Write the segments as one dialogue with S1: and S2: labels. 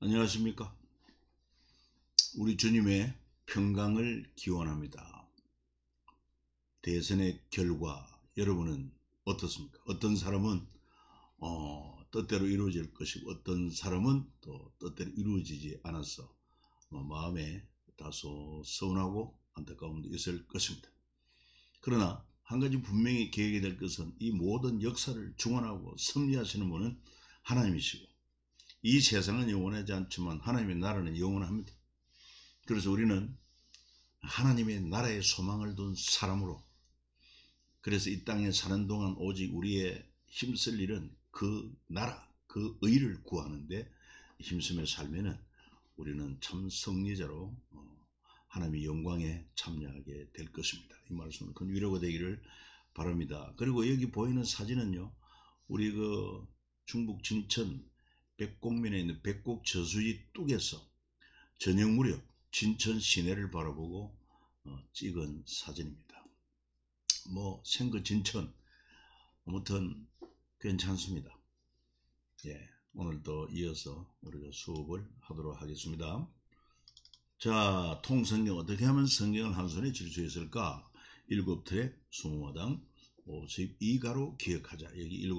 S1: 안녕하십니까? 우리 주님의 평강을 기원합니다. 대선의 결과 여러분은 어떻습니까? 어떤 사람은 뜻대로 이루어질 것이고 어떤 사람은 또 뜻대로 이루어지지 않아서 마음에 다소 서운하고 안타까움도 있을 것입니다. 그러나 한 가지 분명히 기억해야 될 것은 이 모든 역사를 주관하고 섭리하시는 분은 하나님이시고 이 세상은 영원하지 않지만 하나님의 나라는 영원합니다. 그래서 우리는 하나님의 나라에 소망을 둔 사람으로, 그래서 이 땅에 사는 동안 오직 우리의 힘쓸 일은 그 나라, 그 의를 구하는데 힘쓰며 살면은 우리는 참 승리자로 하나님의 영광에 참여하게 될 것입니다. 이 말씀은 큰 위로가 되기를 바랍니다. 그리고 여기 보이는 사진은요, 우리 그 중북 진천 백곡면에 있는 백곡 저수지 뚝에서 저녁 무렵 진천 시내를 바라보고 찍은 사진입니다. 생그 진천 아무튼 괜찮습니다. 예, 오늘도 이어서 우리가 수업을 하도록 하겠습니다. 자, 통성경 어떻게 하면 성경을 한 손에 쥘 수 있을까? 7트랙 20마당 52가로 기억하자. 여기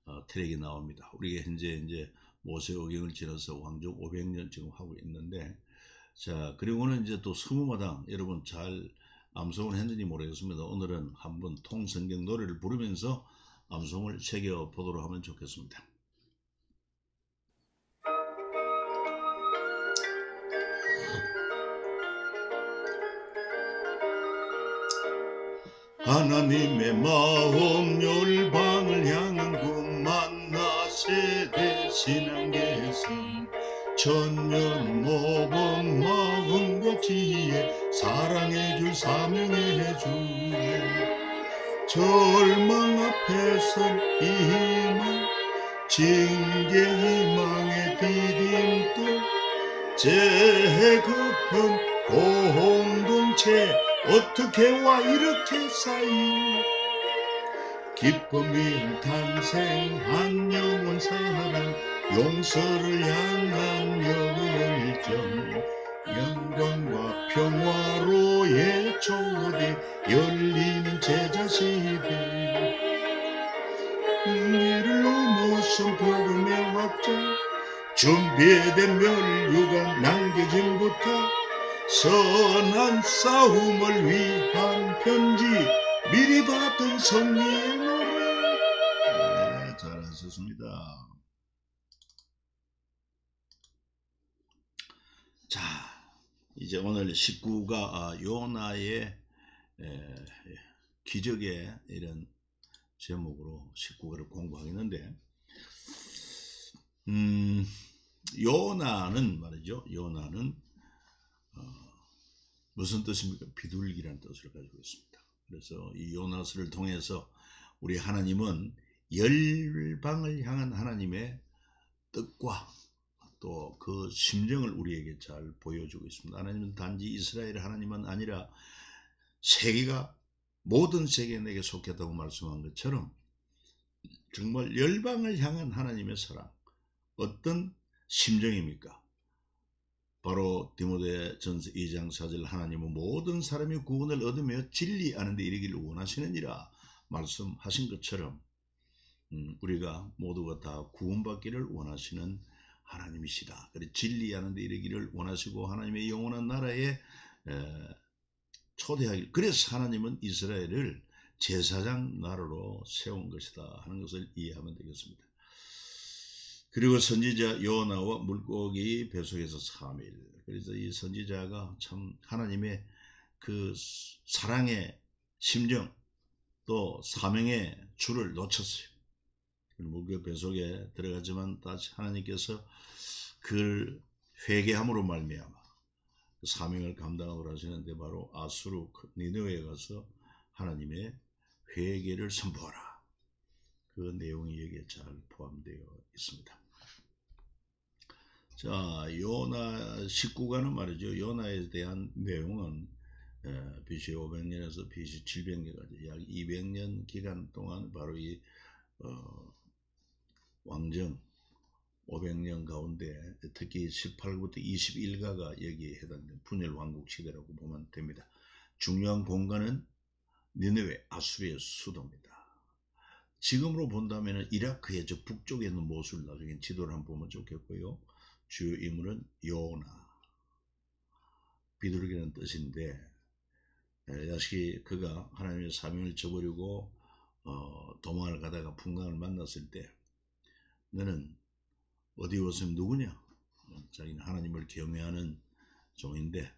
S1: 7트랙이 나옵니다. 우리가 현재 이제 모세오경을 지나서 왕족 500년 지금 하고 있는데, 자, 그리고는 이제 또 20마당 여러분 잘 암송을 했는지 모르겠습니다. 오늘은 한번 통성경 노래를 부르면서 암송을 새겨 보도록 하면 좋겠습니다. 하나님의 마음 열방을 향한 군만나 세대 신앙 계승 천년 모범 마음과 지혜 사랑해 줄 사명해 줄 절망 앞에선 희망 징계 희망의 디딤돌 재급한 공동체 어떻게 와 이렇게 쌓인 기쁨이 탄생한 영원 사랑 용서를 향한 열정 영광과 평화로의 초대 열리는 제자시대 이를 넘어선 복음의 확장 준비된 멸류가 남겨진 부탁 선한 싸움을 위한 편지 미리 받은 성리의 노래. 네, 잘하셨습니다. 자, 이제 오늘 19가 요나의 기적의 이런 제목으로 19가를 공부하겠는데, 요나는 말이죠. 요나는 무슨 뜻입니까? 비둘기라는 뜻을 가지고 있습니다. 그래서 이 요나서를 통해서 우리 하나님은 열방을 향한 하나님의 뜻과 또 그 심정을 우리에게 잘 보여주고 있습니다. 하나님은 단지 이스라엘 하나님은 아니라 세계가 모든 세계에 내게 속했다고 말씀한 것처럼 정말 열방을 향한 하나님의 사랑, 어떤 심정입니까? 바로 디모데전서 2장 4절 하나님은 모든 사람이 구원을 얻으며 진리하는 데 이르기를 원하시느니라 말씀하신 것처럼 우리가 모두가 다 구원받기를 원하시는 하나님이시다. 그래 진리하는 데 이르기를 원하시고 하나님의 영원한 나라에 초대하길. 그래서 하나님은 이스라엘을 제사장 나라로 세운 것이다 하는 것을 이해하면 되겠습니다. 그리고 선지자 요나와 물고기 뱃속에서 3일. 그래서 이 선지자가 참 하나님의 그 사랑의 심정 또 사명의 줄을 놓쳤어요. 물고기 뱃속에 들어가지만 다시 하나님께서 그 회개함으로 말미암아 그 사명을 감당하도록 하시는데 바로 아수르 니느웨에 가서 하나님의 회개를 선포하라. 그 내용이 여기에 잘 포함되어 있습니다. 자, 요나 19가는 말이죠. 요나에 대한 내용은 BC 500년에서 BC 700년까지 약 200년 기간 동안 바로 이 왕정 500년 가운데 특히 18부터 21가가 여기에 해당되는 분열 왕국 시대라고 보면 됩니다. 중요한 공간은 니느웨 아수르의 수도입니다. 지금으로 본다면 이라크의 저 북쪽에 있는 모술, 나중에 지도를 한번 보면 좋겠고요. 주요 인물은 요나, 비둘기라는 뜻인데, 다시 그가 하나님의 사명을 저버리고 도망을 가다가 풍랑을 만났을 때, 너는 어디 왔으면 누구냐? 자기는 하나님을 경외하는 종인데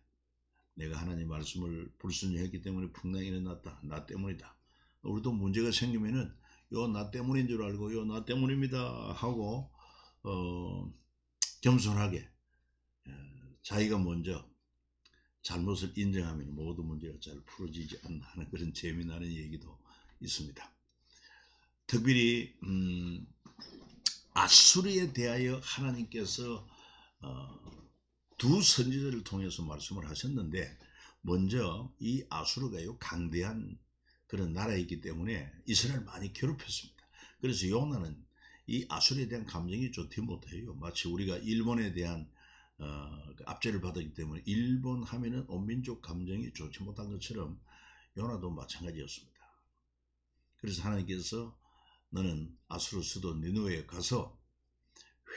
S1: 내가 하나님 말씀을 불순종했기 때문에 풍랑이 일어났다. 나 때문이다. 우리도 문제가 생기면은 요 나 때문인 줄 알고 요 나 때문입니다 하고 겸손하게 자기가 먼저 잘못을 인정하면 모든 문제가 잘 풀어지지 않나 하는 그런 재미나는 얘기도 있습니다. 특별히 아수르에 대하여 하나님께서 두 선지자를 통해서 말씀을 하셨는데, 먼저 이 아수르가요 강대한 그런 나라이기 때문에 이스라엘 많이 괴롭혔습니다. 그래서 요나는 이 아수르에 대한 감정이 좋지 못해요. 마치 우리가 일본에 대한 압제를 받았기 때문에 일본 하면은 온민족 감정이 좋지 못한 것처럼 요나도 마찬가지였습니다. 그래서 하나님께서 너는 아수르 수도 니느웨에 가서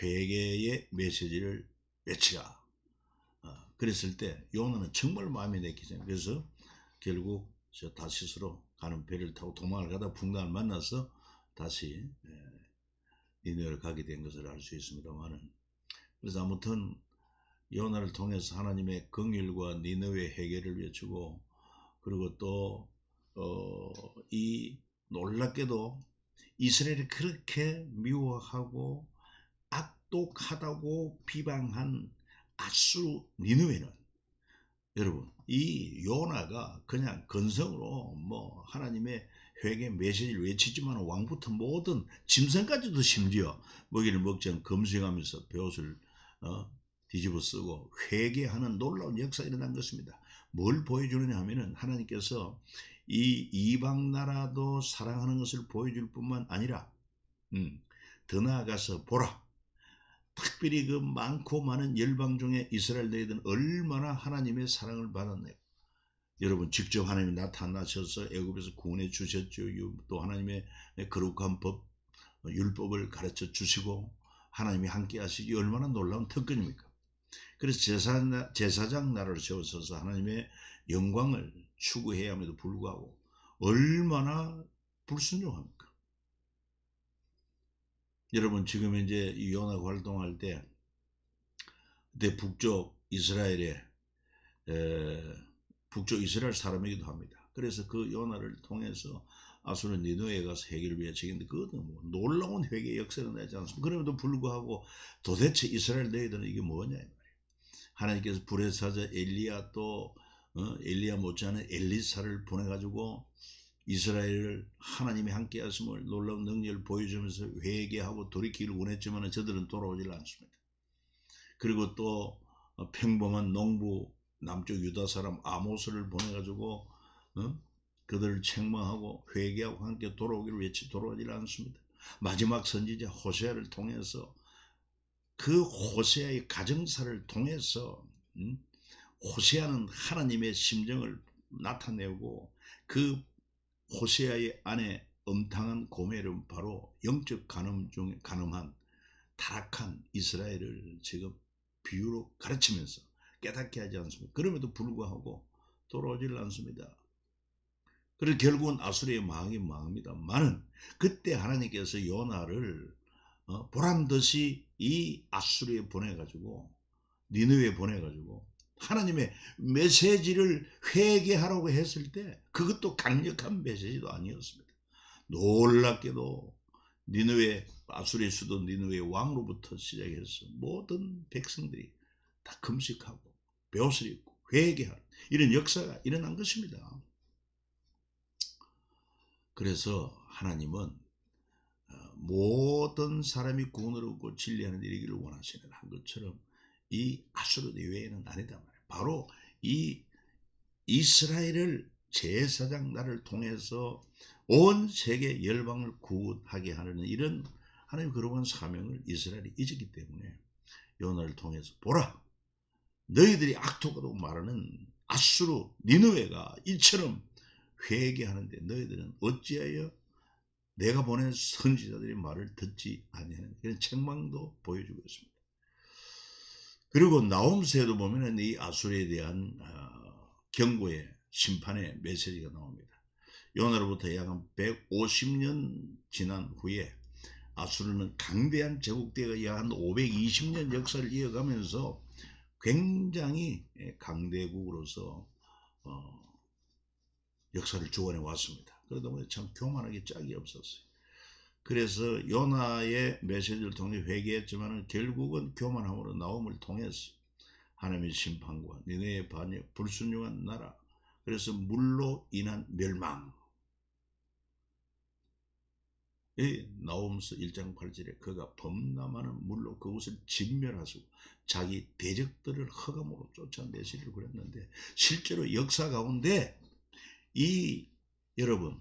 S1: 회개의 메시지를 외치라. 그랬을 때 요나는 정말 마음이 내키잖아요. 그래서 결국 저 다시스로 가는 배를 타고 도망을 가다 풍랑을 만나서 다시 니느웨를 가게 된 것을 알 수 있습니다만은, 그래서 아무튼 요나를 통해서 하나님의 긍휼과 니느웨 해결을 외치고, 그리고 또 이 놀랍게도 이스라엘이 그렇게 미워하고 악독하다고 비방한 아수르 니느웨는, 여러분 이 요나가 그냥 건성으로 뭐 하나님의 회개 메시지를 외치지만 왕부터 모든 짐승까지도 심지어 먹이를 먹지 않고 검수해가면서 벼옷을 뒤집어 쓰고 회개하는 놀라운 역사가 일어난 것입니다. 뭘 보여주느냐 하면은 하나님께서 이 이방 나라도 사랑하는 것을 보여줄 뿐만 아니라 더 나아가서 보라, 특별히 그 많고 많은 열방 중에 이스라엘 너희들은 얼마나 하나님의 사랑을 받았네요. 여러분 직접 하나님이 나타나셔서 애굽에서 구원해 주셨죠. 또 하나님의 거룩한 법, 율법을 가르쳐 주시고 하나님이 함께 하시기 얼마나 놀라운 특권입니까? 그래서 제사장 나라를 세워서 하나님의 영광을 추구해야 함에도 불구하고 얼마나 불순종합니까? 여러분 지금 이제 이 요나가 활동할 때 그때 북쪽 이스라엘 사람이기도 합니다. 그래서 그 요나를 통해서 아수르 니느웨에 가서 회개를 외치는데 그것은 뭐 놀라운 회개 역사가 나지 않습니까? 그럼에도 불구하고 도대체 이스라엘 너희들은 이게 뭐냐 이 말이에요. 하나님께서 불의 사자 엘리야 또 엘리야 못지않은 엘리사를 보내가지고 이스라엘을 하나님이 함께 하심을 놀라운 능력을 보여주면서 회개하고 돌이키기를 원했지만 저들은 돌아오질 않습니다. 그리고 또 평범한 농부 남쪽 유다 사람 아모스를 보내가지고 그들을 책망하고 회개하고 함께 돌아오기를 외치 돌아오질 않습니다. 마지막 선지자 호세아를 통해서 그 호세아의 가정사를 통해서 호세아는 하나님의 심정을 나타내고 그 호세아의 아내 음탕한 고멜은 바로 영적 간음 중에 간음한 타락한 이스라엘을 지금 비유로 가르치면서 깨닫게 하지 않습니다. 그럼에도 불구하고 돌아오질 않습니다. 그래서 결국은 아수르의 망합니다만은 그때 하나님께서 요나를 보란듯이 이 아수르에 보내가지고 니느웨에 보내가지고 하나님의 메시지를 회개하라고 했을 때 그것도 강력한 메시지도 아니었습니다. 놀랍게도 니느웨 아수르의 수도 니느웨 왕으로부터 시작해서 모든 백성들이 다 금식하고 벼슬 입고 회개하는 이런 역사가 일어난 것입니다. 그래서 하나님은 모든 사람이 구원을 얻고 진리하는 일이기를 원하시는 한 것처럼 이 아수르 니느웨는 아니다 말이에요. 바로 이 이스라엘을 제사장 나라를 통해서 온 세계 열방을 구원하게 하는 이런 하나님 그러한 사명을 이스라엘이 잊었기 때문에 요나를 통해서 보라, 너희들이 악독하다고 말하는 아수르 니느웨가 이처럼 회개하는데 너희들은 어찌하여 내가 보낸 선지자들의 말을 듣지 아니하는 그런 책망도 보여주고 있습니다. 그리고 나홈서에도 보면은 이 아수르에 대한 경고의 심판의 메시지가 나옵니다. 요나로부터 약 150년 지난 후에 아수르는 강대한 제국대가 약 한 520년 역사를 이어가면서 굉장히 강대국으로서 역사를 주관해 왔습니다. 그러다 보니 참 교만하게 짝이 없었어요. 그래서 요나의 메시지를 통해 회개했지만 결국은 교만함으로 나옴을 통해서 하나님의 심판과 니네의 반역, 불순종한 나라, 그래서 물로 인한 멸망. 나홈서 1장 8절에 그가 범람하는 물로 그곳을 진멸하시고 자기 대적들을 흑암으로 쫓아내시려고 그랬는데 실제로 역사 가운데 여러분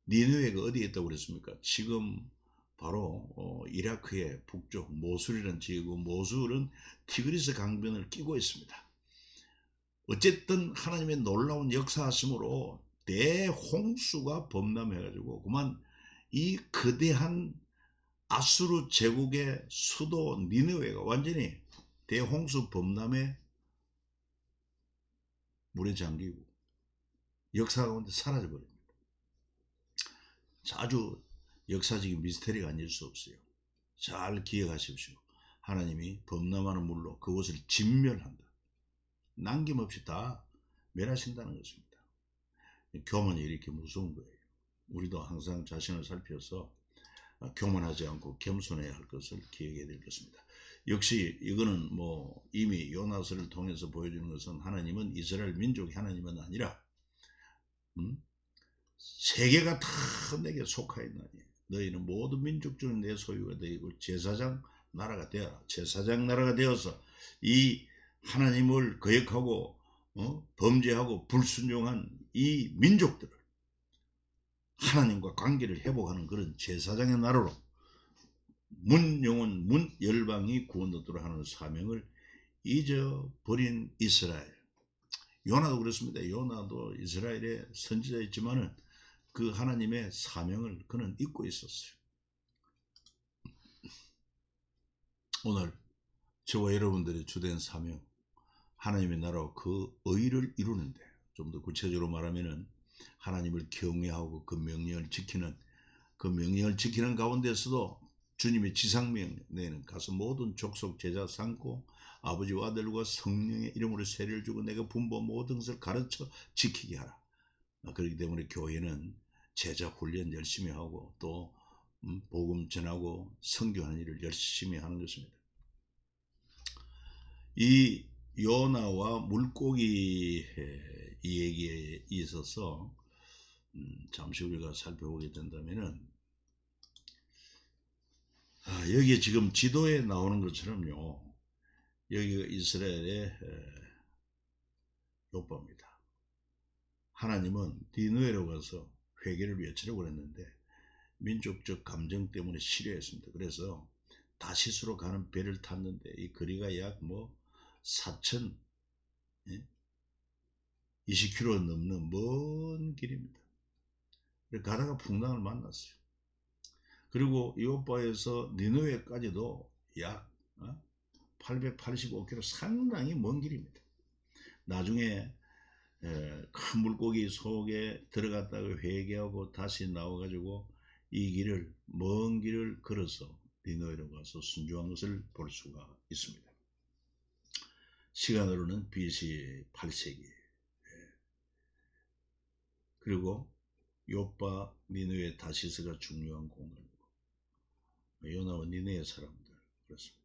S1: 니느웨가 어디에 있다고 그랬습니까? 지금 바로 이라크의 북쪽 모술이라는 지역이고 모술은 티그리스 강변을 끼고 있습니다. 어쨌든 하나님의 놀라운 역사하심으로 대홍수가 범람해가지고 그만 이 거대한 아수르 제국의 수도 니느웨가 완전히 대홍수 범람에 물에 잠기고 역사 가운데 사라져버립니다. 아주 역사적인 미스터리가 아닐 수 없어요. 잘 기억하십시오. 하나님이 범람하는 물로 그곳을 진멸한다. 남김없이 다 멸하신다는 것입니다. 교만이 이렇게 무서운 거예요. 우리도 항상 자신을 살펴서 교만하지 않고 겸손해야 할 것을 기억해야 될 것입니다. 역시 이거는 이미 요나서를 통해서 보여주는 것은 하나님은 이스라엘 민족이 하나님은 아니라 세계가 다 내게 속하였나니 너희는 모든 민족 중에 내 소유가 되고 제사장 나라가 되어라. 제사장 나라가 되어서 이 하나님을 거역하고 범죄하고 불순종한 이 민족들을 하나님과 관계를 회복하는 그런 제사장의 나라로 문 영혼 문 열방이 구원 얻도록 하는 사명을 잊어버린 이스라엘. 요나도 그렇습니다. 요나도 이스라엘의 선지자였지만은 그 하나님의 사명을 그는 잊고 있었어요. 오늘 저와 여러분들의 주된 사명, 하나님의 나라와 그 의를 이루는데, 좀 더 구체적으로 말하면은 하나님을 경외하고 그 명령을 지키는 가운데서도 주님의 지상명령에는 가서 모든 족속 제자 삼고 아버지와 아들과 성령의 이름으로 세례를 주고 내가 분부한 모든 것을 가르쳐 지키게 하라. 그렇기 때문에 교회는 제자 훈련 열심히 하고 또 복음 전하고 선교하는 일을 열심히 하는 것입니다. 이 요나와 물고기 이 얘기에 있어서 잠시 우리가 살펴보게 된다면은 여기에 지금 지도에 나오는 것처럼요, 여기가 이스라엘의 요바입니다. 하나님은 니느웨로 가서 회개를 외치려고 했는데 민족적 감정 때문에 싫어했습니다. 그래서 다시스로 가는 배를 탔는데 이 거리가 약 4,000 20km 넘는 먼 길입니다. 가다가 풍랑을 만났어요. 그리고 요바에서 니느웨까지도 약 885km, 상당히 먼 길입니다. 나중에 큰 물고기 속에 들어갔다가 회개하고 다시 나와가지고 이 길을, 먼 길을 걸어서 니느웨로 가서 순종한 것을 볼 수가 있습니다. 시간으로는 BC 8세기. 그리고 요바, 니느웨, 다시스가 중요한 공간이고 요나와 니느웨 사람들 그렇습니다.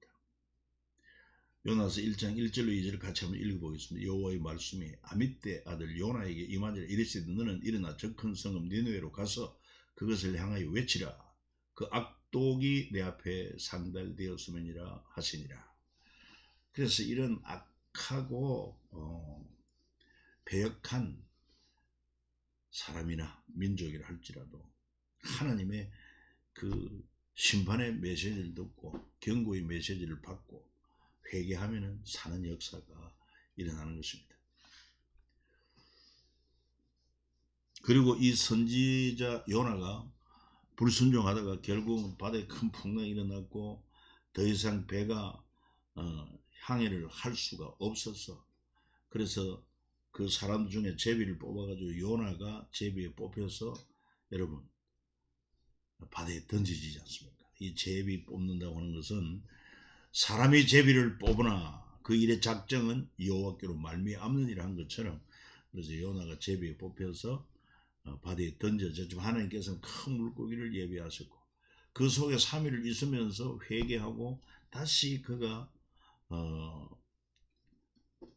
S1: 요나서 1장 1절로 2절을 같이 한번 읽어보겠습니다. 여호와의 말씀이 아mit대 아들 요나에게 임하니라. 이르시되 너는 일어나 저 큰 성읍 니느웨로 가서 그것을 향하여 외치라. 그 악독이 내 앞에 상달되었음이니라 하시니라. 그래서 이런 악하고 배역한 사람이나 민족이라 할지라도 하나님의 그 심판의 메시지를 듣고 경고의 메시지를 받고 회개하면 사는 역사가 일어나는 것입니다. 그리고 이 선지자 요나가 불순종하다가 결국은 바다에 큰 풍랑이 일어났고 더 이상 배가 항해를 할 수가 없었어. 그래서 그 사람 중에 제비를 뽑아가지고 요나가 제비에 뽑혀서 여러분 바다에 던져지지 않습니까? 이 제비 뽑는다고 하는 것은 사람이 제비를 뽑으나 그 일의 작정은 여호와께로 말미암느니라 한 것처럼, 그래서 요나가 제비에 뽑혀서 바다에 던져졌지만 하나님께서는 큰 물고기를 예비하셨고 그 속에 3일을 있으면서 회개하고 다시 그가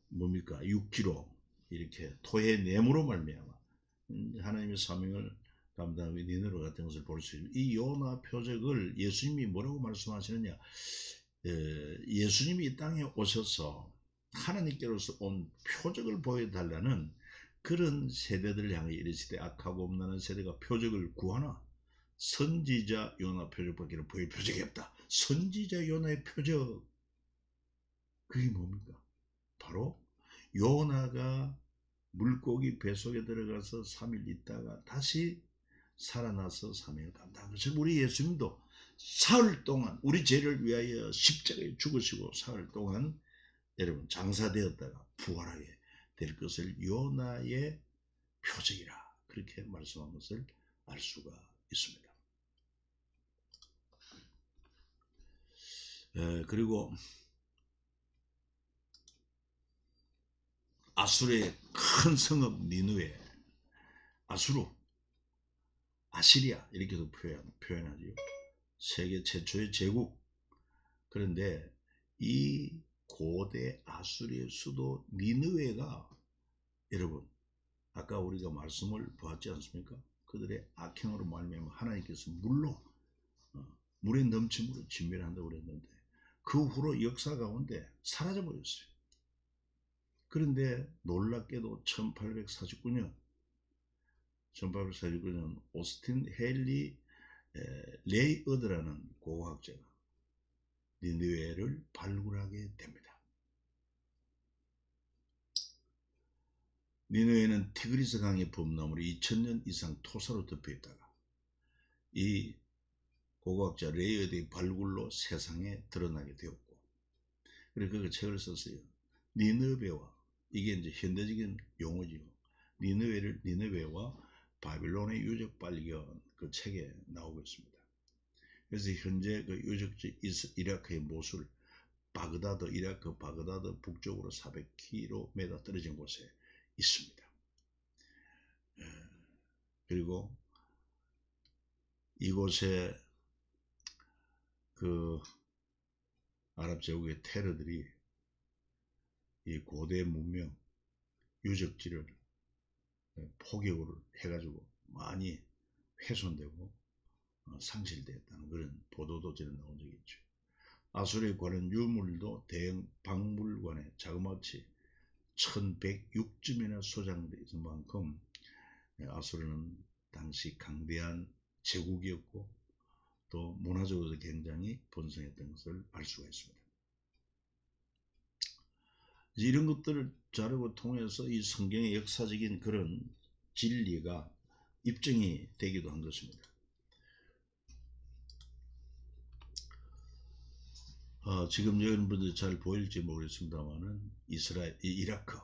S1: 뭡니까 6kg 이렇게 토의 내무로 말미암아 하나님의 사명을 감당하고 니느웨 같은 것을 볼 수 있는 이 요나 표적을 예수님이 뭐라고 말씀하시느냐, 예수님이 이 땅에 오셔서 하나님께로서 온 표적을 보여달라는 그런 세대들을 향해 이르시되 악하고 음란한 세대가 표적을 구하나 선지자 요나 표적밖에 보일 표적이 없다. 선지자 요나의 표적, 그게 뭡니까? 바로 요나가 물고기 뱃속에 들어가서 3일 있다가 다시 살아나서 사명을 감당한 것을 우리 예수님도 사흘 동안 우리 죄를 위하여 십자가에 죽으시고 사흘 동안 여러분 장사되었다가 부활하게 될 것을 요나의 표적이라 그렇게 말씀한 것을 알 수가 있습니다. 그리고 아수르의 큰 성읍 니느웨, 아수르, 아시리아 이렇게도 표현하죠. 세계 최초의 제국. 그런데 이 고대 아수르의 수도 니느웨가 여러분 아까 우리가 말씀을 보았지 않습니까? 그들의 악행으로 말미암아 하나님께서 물에 넘침으로 진멸한다고 그랬는데 그 후로 역사 가운데 사라져 버렸어요. 그런데 놀랍게도 1849년 오스틴 헤일리 레이어드라는 고고학자가 니느웨를 발굴하게 됩니다. 니느웨는 티그리스 강의 범람으로 2000년 이상 토사로 덮여 있다가 이 고고학자 레이어드의 발굴로 세상에 드러나게 되었고, 그래서 그 책을 썼어요. 니느웨와, 이게 이제 현대적인 용어지요. 니느웨와 바빌론의 유적 발견, 그 책에 나오고 있습니다. 그래서 현재 그 유적지 이라크의 모술, 바그다드, 이라크 바그다드 북쪽으로 400km 떨어진 곳에 있습니다. 그리고 이곳에 그 아랍 제국의 테러들이 이 고대 문명 유적지를 포격을 해가지고 많이 훼손되고 상실되었다는 그런 보도도 전에 나온 적이 있죠. 아수르에 관한 유물도 대형 박물관에 자그마치 1106점이나 소장되어 있을 만큼 아수르는 당시 강대한 제국이었고 또 문화적으로도 굉장히 번성했던 것을 알 수가 있습니다. 이런 것들을 자료를 통해서 이 성경의 역사적인 그런 진리가 입증이 되기도 한 것입니다. 지금 여러분들 잘 보일지 모르겠습니다만은 이라크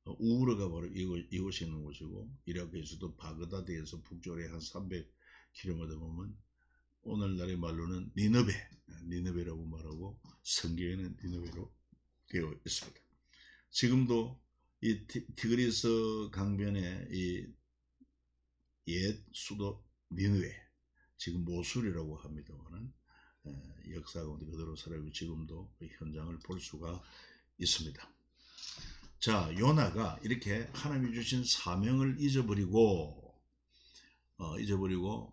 S1: 우르가 바로 이곳에 있는 곳이고, 이라크의 수도 바그다드에서 북쪽에 한 300km 보면 오늘날의 말로는 니느베라고 말하고 성경에는 니느웨로 되어 있습니다. 지금도 이 티그리스 강변에 이 옛 수도 니느웨, 지금 모술이라고 합니다만은 역사 가운데 그대로 살아있고 지금도 그 현장을 볼 수가 있습니다. 자, 요나가 이렇게 하나님이 주신 사명을 잊어버리고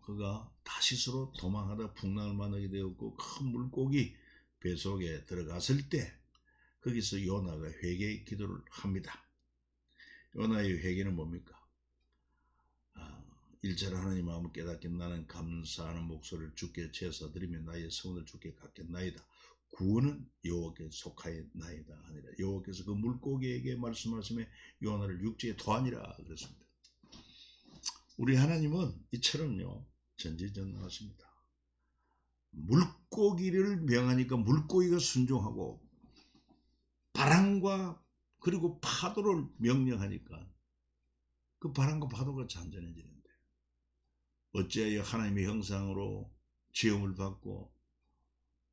S1: 그가 다시스로 도망하다 풍랑을 만나게 되었고 큰 물고기 뱃속에 들어갔을 때 거기서 요나가 회개의 기도를 합니다. 요나의 회개는 뭡니까? 일체를 하나님 마음을 깨닫게 나는 감사하는 목소리를 주께 제사드리며 나의 성을 주께 갚겠나이다. 구원은 여호와께 속하였나이다 하니라. 여호와께서 그 물고기에게 말씀하시며 요나를 육지에 토하니라 그랬습니다. 우리 하나님은 이처럼요 전지전능하십니다. 물고기를 명하니까 물고기가 순종하고 바람과 그리고 파도를 명령하니까 그 바람과 파도가 잔잔해지는데 어찌하여 하나님의 형상으로 지음을 받고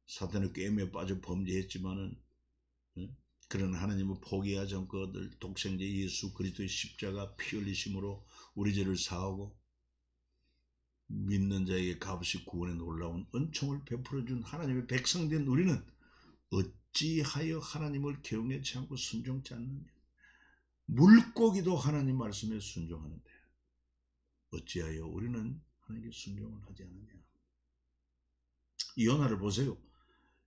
S1: 사탄의 꾀임에 빠져 범죄했지만은 그런 하나님을 포기하지 않고 그들 독생자 예수 그리스도의 십자가 피 흘리심으로 우리 죄를 사하고 믿는 자에게 값없이 구원의 놀라운 은총을 베풀어준 하나님의 백성된 우리는 어찌하여 하나님을 경외치 않고 순종치 않느냐. 물고기도 하나님 말씀에 순종하는데 어찌하여 우리는 하나님께 순종을 하지 않느냐. 이 요나를 보세요.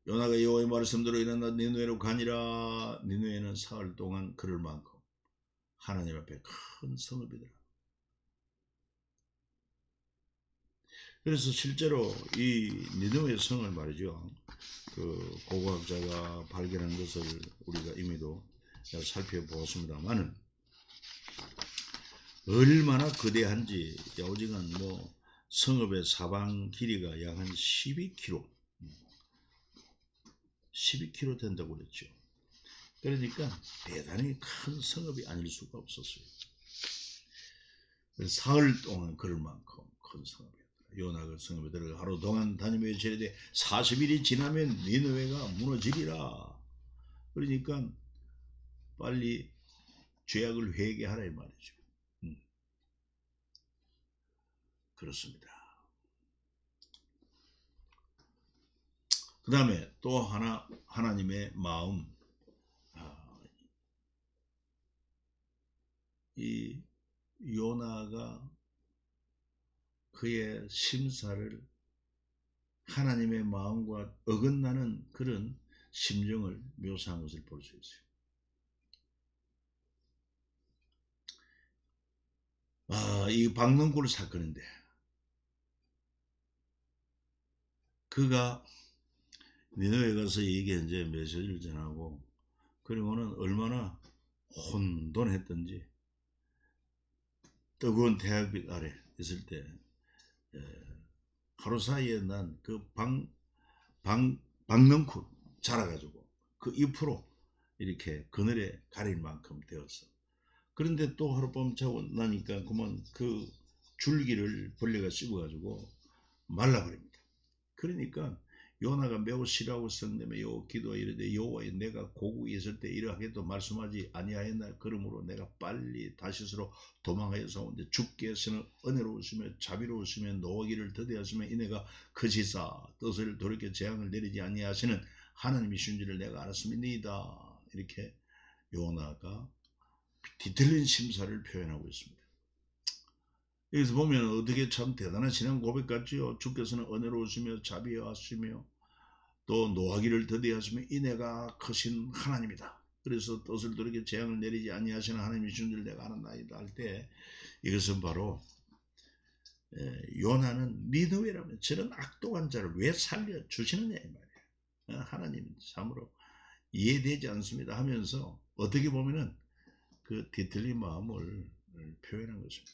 S1: 요나가 여호와의 말씀대로 일어나 니느웨로 가니라. 니느웨는 사흘 동안 걸을 만큼 하나님 앞에 큰 성읍이더라. 그래서 실제로 이 니느웨 성을 말이죠. 그 고고학자가 발견한 것을 우리가 이미도 살펴보았습니다만은 얼마나 거대한지 오직한 성읍의 사방 길이가 약 한 12km 된다고 그랬죠. 그러니까 대단히 큰 성읍이 아닐 수가 없었어요. 사흘 동안 걸을 만큼 큰 성읍이었다. 요나가 성읍에 들어가 하루 동안 다니며 제때 40일이 지나면 니느웨가 무너지리라. 그러니까 빨리 죄악을 회개하라 이 말이죠. 그렇습니다. 그 다음에 또 하나님의 마음, 이 요나가 그의 심사를 하나님의 마음과 어긋나는 그런 심정을 묘사한 것을 볼 수 있어요. 이 박능굴 사건인데 그가 니느웨에 가서 이게 이제 메시지를 전하고 그리고는 얼마나 혼돈했던지 뜨거운 태양빛 아래 있을 때 하루 사이에 난 그 박능쿨 자라가지고 그 잎으로 이렇게 그늘에 가릴 만큼 되었어. 그런데 또 하룻밤 자고 나니까 그만 그 줄기를 벌레가 씹어가지고 말라버립니다. 그러니까 요나가 매우 싫어하고 성내며 요 기도하 이르되 여호와여 내가 고국에 있을 때 이러하게도 말씀하지 아니하였나. 그러므로 내가 빨리 다시스로 도망하여서 온데 주께서는 은혜로우시며 자비로우시며 노하기를 더디하시며 이내가 거시사 뜻을 돌이켜 재앙을 내리지 아니하시는 하나님이신 줄을 내가 알았음이니이다. 이렇게 요나가 뒤틀린 심사를 표현하고 있습니다. 여기서 보면 어떻게 참 대단한 신앙 고백 같지요. 주께서는 은혜로우시며 자비하시며 또 노하기를 더디하시며 이내가 크신 하나님이다. 그래서 뜻을 돌이켜 재앙을 내리지 아니하시는 하나님이신 줄 내가 아나이다 할 때 이것은 바로 요나는 니느웨라면 저런 악독한 자를 왜 살려주시느냐 이 말이에요. 하나님 참으로 이해되지 않습니다 하면서 어떻게 보면은 그 뒤틀린 마음을 표현한 것입니다.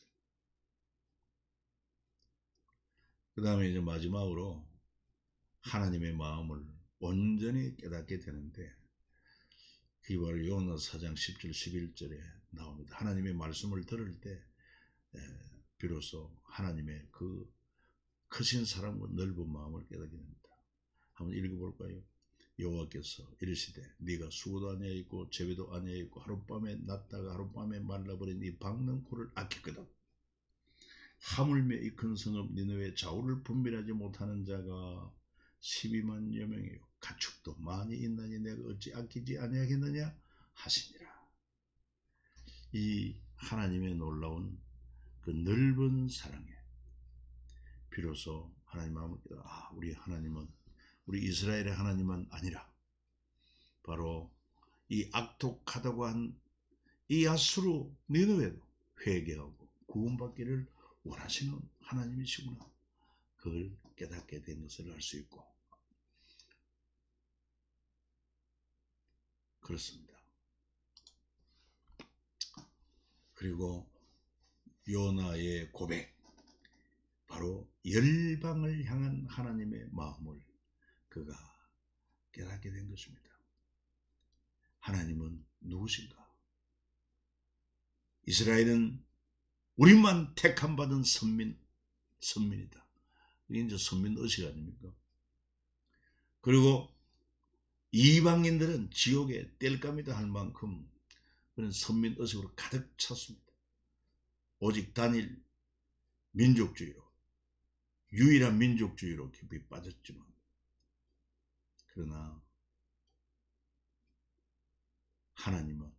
S1: 그 다음에 이제 마지막으로 하나님의 마음을 온전히 깨닫게 되는데 그게 바로 요나 4장 10절 11절에 나옵니다. 하나님의 말씀을 들을 때 비로소 하나님의 그 크신 사랑과 넓은 마음을 깨닫게 됩니다. 한번 읽어볼까요? 여호와께서 이르시되 네가 수고도 아니하였고 재배도 아니하였고 하룻밤에 났다가 하룻밤에 말라버린 이 박능쿨을 아꼈거든. 하물며 이 큰 성읍 니느웨 좌우를 분별하지 못하는 자가 12만여 명이요 가축도 많이 있나니 내가 어찌 아끼지 아니하겠느냐 하시니라. 이 하나님의 놀라운 그 넓은 사랑에 비로소 하나님 마음을 우리 하나님은 우리 이스라엘의 하나님은 아니라 바로 이 악독하다고 한 이 아수르 니느웨도 회개하고 구원받기를 원하시는 하나님이시구나. 그걸 깨닫게 된 것을 알 수 있고 그렇습니다. 그리고 요나의 고백, 바로 열방을 향한 하나님의 마음을 그가 깨닫게 된 것입니다. 하나님은 누구신가? 이스라엘은 우리만 택함 받은 선민이다. 이게 이제 선민 의식 아닙니까? 그리고 이방인들은 지옥에 뗄감이다 할 만큼 그런 선민 의식으로 가득 찼습니다. 오직 단일 민족주의로, 유일한 민족주의로 깊이 빠졌지만, 그러나 하나님은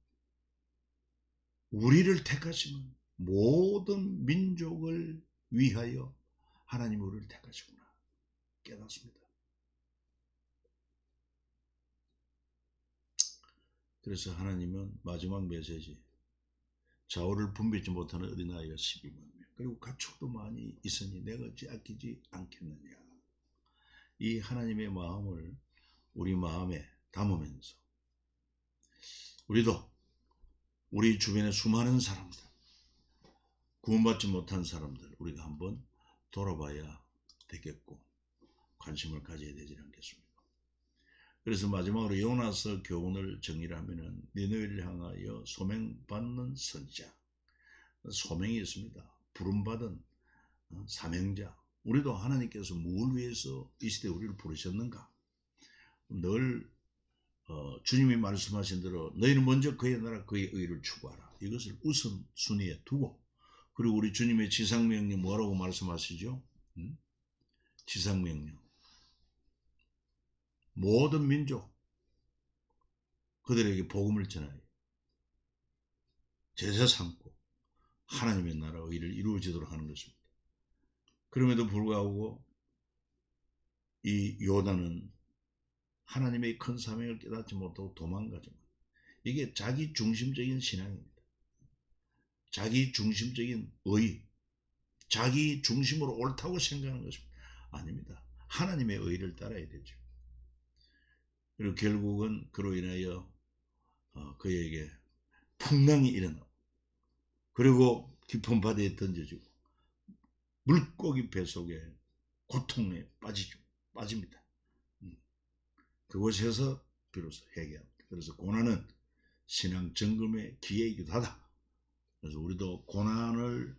S1: 우리를 택하시면 모든 민족을 위하여 하나님이 우리를 택하시구나 깨닫습니다. 그래서 하나님은 마지막 메시지, 좌우를 분별치 못하는 어린아이가 12만 명, 그리고 가축도 많이 있으니 내가 어찌 아끼지 않겠느냐. 이 하나님의 마음을 우리 마음에 담으면서 우리도 우리 주변의 수많은 사람들, 구원받지 못한 사람들 우리가 한번 돌아봐야 되겠고 관심을 가져야 되지 않겠습니까? 그래서 마지막으로 요나서 교훈을 정리를 하면은 니느웨를 향하여 소명받는 선지자, 소명이 있습니다. 부름받은 사명자. 우리도 하나님께서 무엇을 위해서 이 시대에 우리를 부르셨는가? 늘 주님이 말씀하신 대로 너희는 먼저 그의 나라 그의 의를 추구하라. 이것을 우선순위에 두고, 그리고 우리 주님의 지상명령 뭐라고 말씀하시죠? 지상명령. 모든 민족 그들에게 복음을 전하여 제사 삼고 하나님의 나라 의를 이루어지도록 하는 것입니다. 그럼에도 불구하고 이 요나는 하나님의 큰 사명을 깨닫지 못하고 도망가지만, 이게 자기 중심적인 신앙입니다. 자기 중심적인 의, 자기 중심으로 옳다고 생각하는 것입니다. 아닙니다. 하나님의 의를 따라야 되죠. 그리고 결국은 그로 인하여 그에게 풍랑이 일어나고, 그리고 깊은 바다에 던져지고 물고기 뱃속에 고통에 빠집니다. 그곳에서 비로소 회개합니다. 그래서 고난은 신앙 점검의 기회이기도 하다. 그래서 우리도 고난을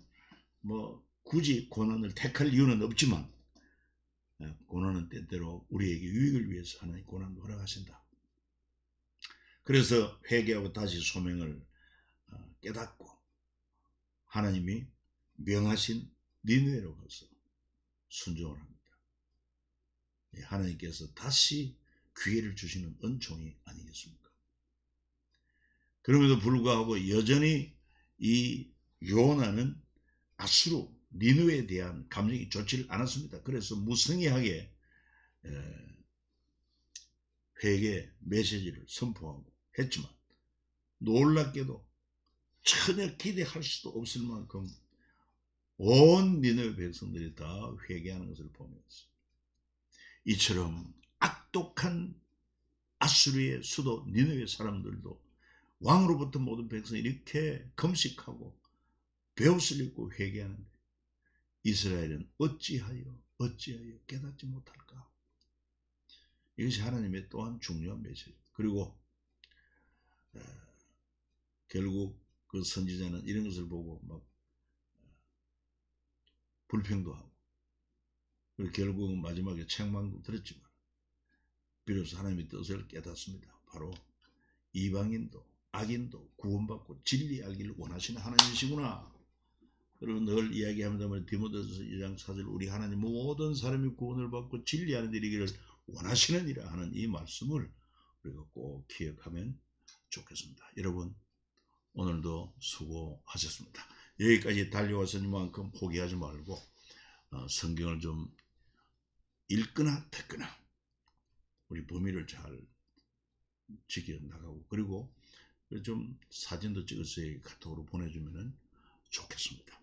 S1: 굳이 고난을 택할 이유는 없지만 고난은 때때로 우리에게 유익을 위해서 하나님 고난을 허락하신다. 그래서 회개하고 다시 소명을 깨닫고 하나님이 명하신 니느웨로 가서 순종을 합니다. 하나님께서 다시 기회를 주시는 은총이 아니겠습니까? 그럼에도 불구하고 여전히 이 요나는 아수르 니느웨에 대한 감정이 좋지 않았습니다. 그래서 무성의하게 회개 메시지를 선포하고 했지만, 놀랍게도 전혀 기대할 수도 없을 만큼 온 니느웨 백성들이 다 회개하는 것을 보면서, 이처럼 악독한 아수르의 수도 니느웨 사람들도 왕으로부터 모든 백성이 이렇게 금식하고 베옷을 입고 회개하는데 이스라엘은 어찌하여 깨닫지 못할까? 이것이 하나님의 또한 중요한 메시지. 그리고 결국 그 선지자는 이런 것을 보고 막 불평도 하고, 그리고 결국은 마지막에 책망도 들었지만 비로소 하나님의 뜻을 깨닫습니다. 바로 이방인도 악인도 구원받고 진리 알기를 원하시는 하나님이시구나. 그리고 늘 이야기합니다만 디모데후서 2장 4절, 우리 하나님 모든 사람이 구원을 받고 진리하는 일이기를 원하시느니라 하는 이 말씀을 우리가 꼭 기억하면 좋겠습니다. 여러분 오늘도 수고하셨습니다. 여기까지 달려왔으니만큼 포기하지 말고 성경을 좀 읽거나 듣거나 우리 범위를 잘 지켜나가고, 그리고 좀 사진도 찍어서 카톡으로 보내주면 좋겠습니다.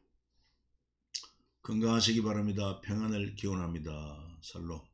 S1: 건강하시기 바랍니다. 평안을 기원합니다. 살롬.